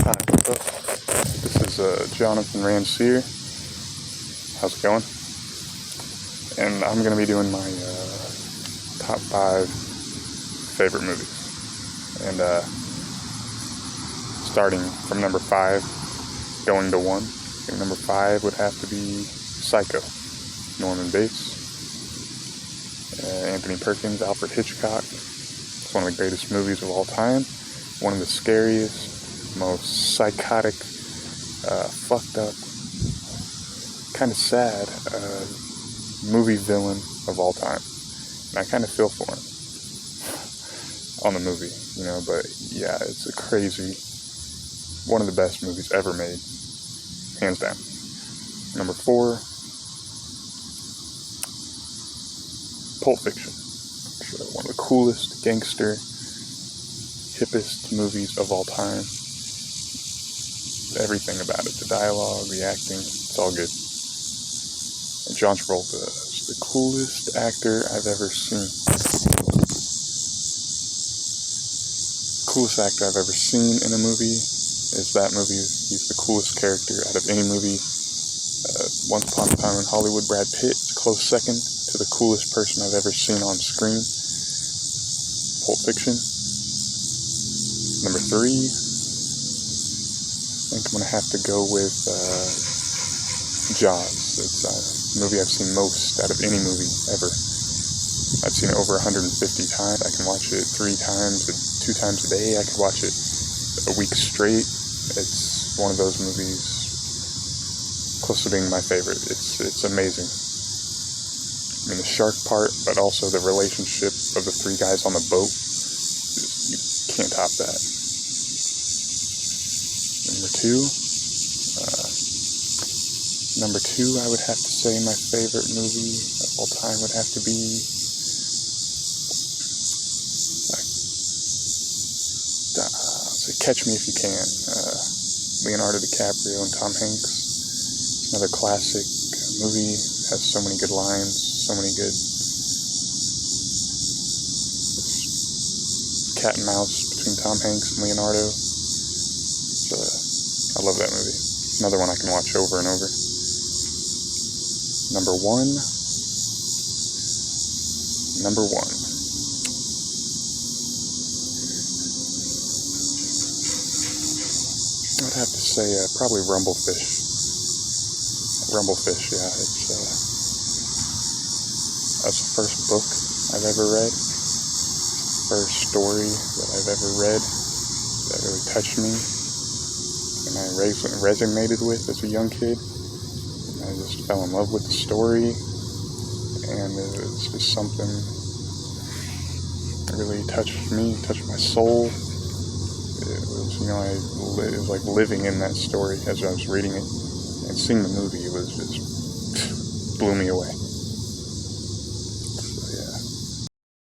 Hi, what's up? This is Jonathan Rancier. How's it going? And I'm going to be doing my top 5 favorite movies. And starting from number 5, going to 1. And number 5 would have to be Psycho. Norman Bates, Anthony Perkins, Alfred Hitchcock. It's one of the greatest movies of all time. One of the scariest, most psychotic, fucked up, kind of sad movie villain of all time. And I kind of feel for him on the movie, but yeah, it's a crazy, one of the best movies ever made, hands down. Number 4, Pulp Fiction. One of the coolest gangster, hippest movies of all time. Everything about it, the dialogue, the acting, it's all good. And John Travolta is the coolest actor I've ever seen. Coolest actor I've ever seen in a movie is that movie. He's the coolest character out of any movie. Once Upon a Time in Hollywood, Brad Pitt is a close second to the coolest person I've ever seen on screen. Pulp Fiction. Number 3, I think I'm going to have to go with Jaws. It's a movie I've seen most out of any movie ever. I've seen it over 150 times. I can watch it 3 times, 2 times a day. I could watch it a week straight. It's one of those movies close to being my favorite. It's amazing. I mean, the shark part, but also the relationship of the 3 guys on the boat. You can't top that. Number two, I would have to say my favorite movie of all time would have to be Catch Me If You Can. Leonardo DiCaprio and Tom Hanks. Another classic movie. Has so many good lines, so many good cat and mouse between Tom Hanks and Leonardo. I love that movie. Another one I can watch over and over. Number one. I would have to say probably Rumblefish. Rumblefish, yeah. That's the first book I've ever read. First story that I've ever read that really touched me. And I resonated with as a young kid. And I just fell in love with the story, and it's just something that really touched me, touched my soul. It was, it was like living in that story as I was reading it, and seeing the movie, it was just blew me away.